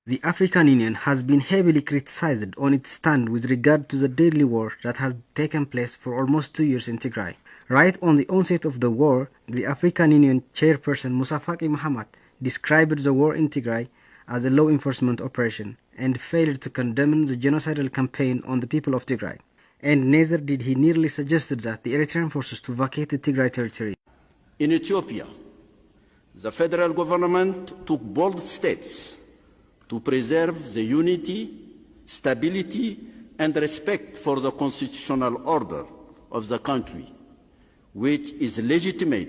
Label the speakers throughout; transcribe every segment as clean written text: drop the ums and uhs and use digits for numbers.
Speaker 1: The African Union has been heavily criticized on its stand with regard to the deadly war that has taken place for almost 2 years in Tigray. Right on the onset of the war, the African Union chairperson Musa Faki Mohammed described the war in Tigray as a law enforcement operation and failed to condemn the genocidal campaign on the people of Tigray. And neither did he nearly suggest that the Eritrean forces to vacate the Tigray territory.
Speaker 2: In Ethiopia, the federal government took bold steps to preserve the unity, stability, and respect for the constitutional order of the country, which is legitimate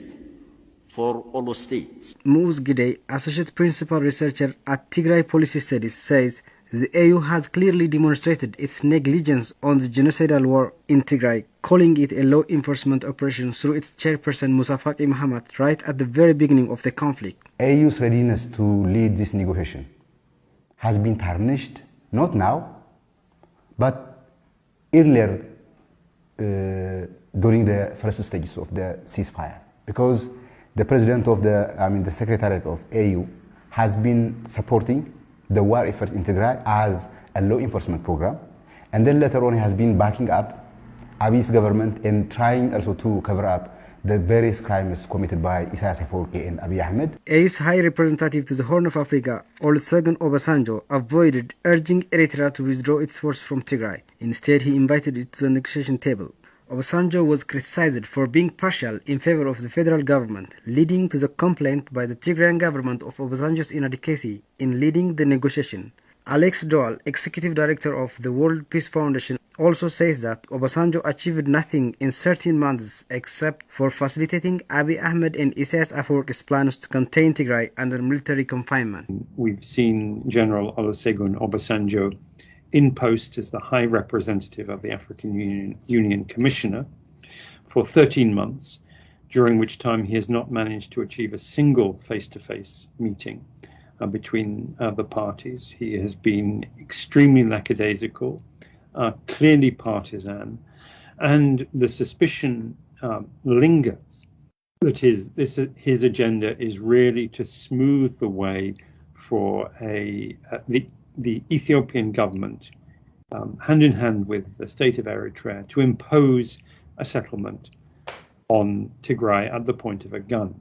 Speaker 2: for all states.
Speaker 1: Mouz Gidey, Associate Principal Researcher at Tigray Policy Studies, says the AU has clearly demonstrated its negligence on the genocidal war in Tigray, calling it a law enforcement operation through its chairperson Musa Faki Mohammed right at the very beginning of the conflict.
Speaker 3: AU's readiness to lead this negotiation has been tarnished, not now, but earlier during the first stages of the ceasefire. Because the president of the secretariat of AU has been supporting the war effort in Tigray as a law enforcement program. And then later on he has been backing up Abiy's government and trying also to cover up the various crimes committed by Isaias Afwerki and Abiy Ahmed.
Speaker 1: AU's High Representative to the Horn of Africa, Olusegun Obasanjo, avoided urging Eritrea to withdraw its forces from Tigray. Instead, he invited it to the negotiation table. Obasanjo was criticized for being partial in favor of the federal government, leading to the complaint by the Tigrayan government of Obasanjo's inadequacy in leading the negotiation. Alex Doal, Executive Director of the World Peace Foundation, also says that Obasanjo achieved nothing in 13 months except for facilitating Abiy Ahmed and Isaias Afwerki's plans to contain Tigray under military confinement.
Speaker 4: We've seen General Olusegun Obasanjo in post as the High Representative of the African Union Commissioner for 13 months, during which time he has not managed to achieve a single face-to-face meeting between the parties. He has been extremely lackadaisical, clearly partisan, and the suspicion lingers that his agenda is really to smooth the way for the Ethiopian government, hand in hand with the state of Eritrea, to impose a settlement on Tigray at the point of a gun.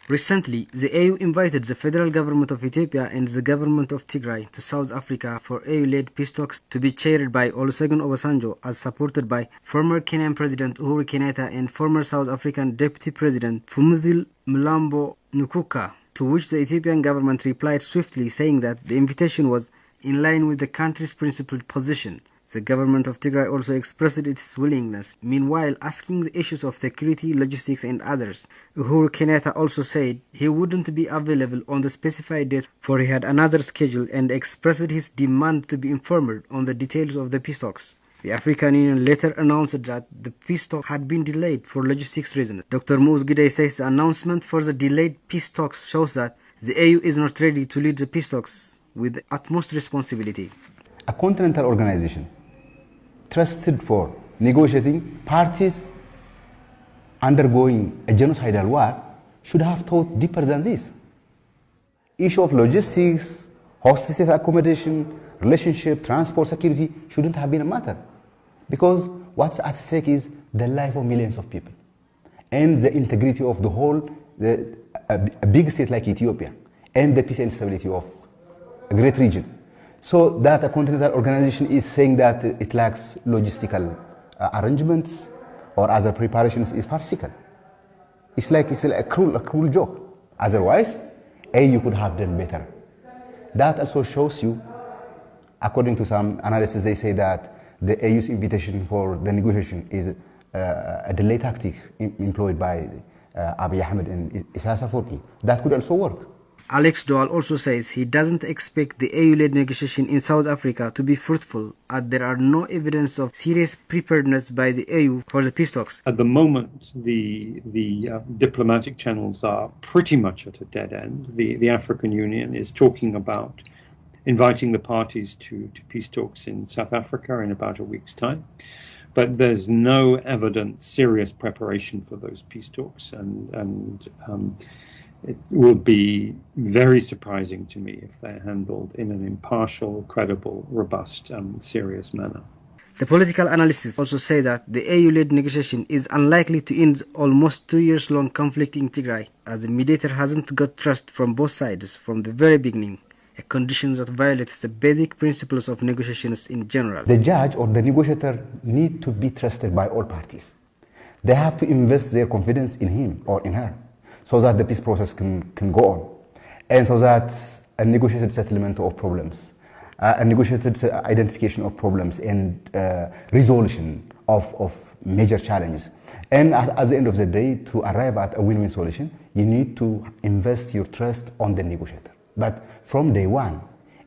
Speaker 1: Recently, the AU invited the federal government of Ethiopia and the government of Tigray to South Africa for AU-led peace talks to be chaired by Olusegun Obasanjo, as supported by former Kenyan President Uhuru Kenyatta and former South African Deputy President Phumzile Mlambo Ngcuka, to which the Ethiopian government replied swiftly, saying that the invitation was in line with the country's principled position. The government of Tigray also expressed its willingness, meanwhile asking the issues of security, logistics and others. Uhuru Kenyatta also said he wouldn't be available on the specified date, for he had another schedule, and expressed his demand to be informed on the details of the peace talks. The African Union later announced that the peace talks had been delayed for logistics reasons. Dr. Mouz Gidey says the announcement for the delayed peace talks shows that the AU is not ready to lead the peace talks with the utmost responsibility.
Speaker 3: A continental organization trusted for negotiating parties undergoing a genocidal war should have thought deeper than this. Issue of logistics, host state accommodation, relationship, transport, security shouldn't have been a matter, because what's at stake is the life of millions of people and the integrity of the whole, a big state like Ethiopia, and the peace and stability of a great region. So that a continental organization is saying that it lacks logistical arrangements or other preparations is farcical. It's a cruel joke. Otherwise, AU could have done better. That also shows you, according to some analysis, they say that the AU's invitation for the negotiation is a delay tactic employed by Abiy Ahmed and Isaias Afwerki. That could also work.
Speaker 1: Alex Doal also says he doesn't expect the AU-led negotiation in South Africa to be fruitful, as there are no evidence of serious preparedness by the AU for the peace talks.
Speaker 4: At the moment, the diplomatic channels are pretty much at a dead end. The African Union is talking about inviting the parties to peace talks in South Africa in about a week's time. But there's no evident serious preparation for those peace talks, and It will be very surprising to me if they're handled in an impartial, credible, robust, and serious manner.
Speaker 1: The political analysts also say that the AU-led negotiation is unlikely to end almost 2 years long conflict in Tigray, as the mediator hasn't got trust from both sides from the very beginning, a condition that violates the basic principles of negotiations in general.
Speaker 3: The judge or the negotiator need to be trusted by all parties. They have to invest their confidence in him or in her so that the peace process can go on, and so that a negotiated settlement of problems, a negotiated identification of problems and resolution of major challenges. And at the end of the day, to arrive at a win-win solution, you need to invest your trust on the negotiator. But from day one,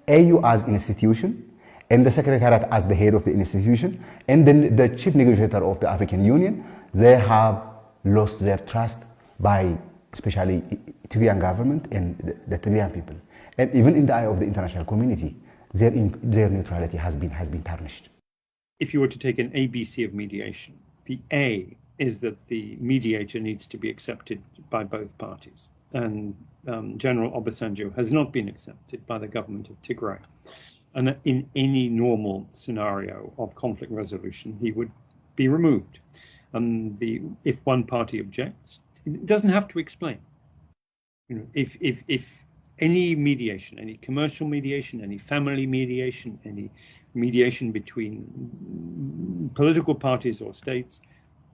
Speaker 3: AU as an institution, and the Secretariat as the head of the institution, and then the chief negotiator of the African Union, they have lost their trust by especially Tigrayan government and the Tigrayan people. And even in the eye of the international community, their neutrality has been tarnished.
Speaker 4: If you were to take an ABC of mediation, the A is that the mediator needs to be accepted by both parties. And General Obasanjo has not been accepted by the government of Tigray. And that in any normal scenario of conflict resolution, he would be removed. And if one party objects, it doesn't have to explain. If any mediation, any commercial mediation, any family mediation, any mediation between political parties or states,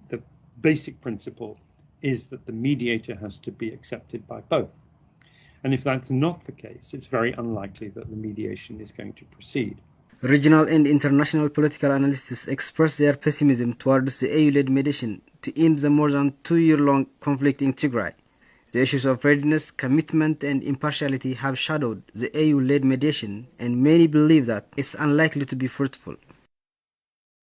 Speaker 4: the basic principle is that the mediator has to be accepted by both. And if that's not the case, it's very unlikely that the mediation is going to proceed.
Speaker 1: Regional and international political analysts express their pessimism towards the AU-led mediation to end the more than 2-year-long conflict in Tigray. The issues of readiness, commitment, and impartiality have shadowed the AU-led mediation, and many believe that it's unlikely to be fruitful.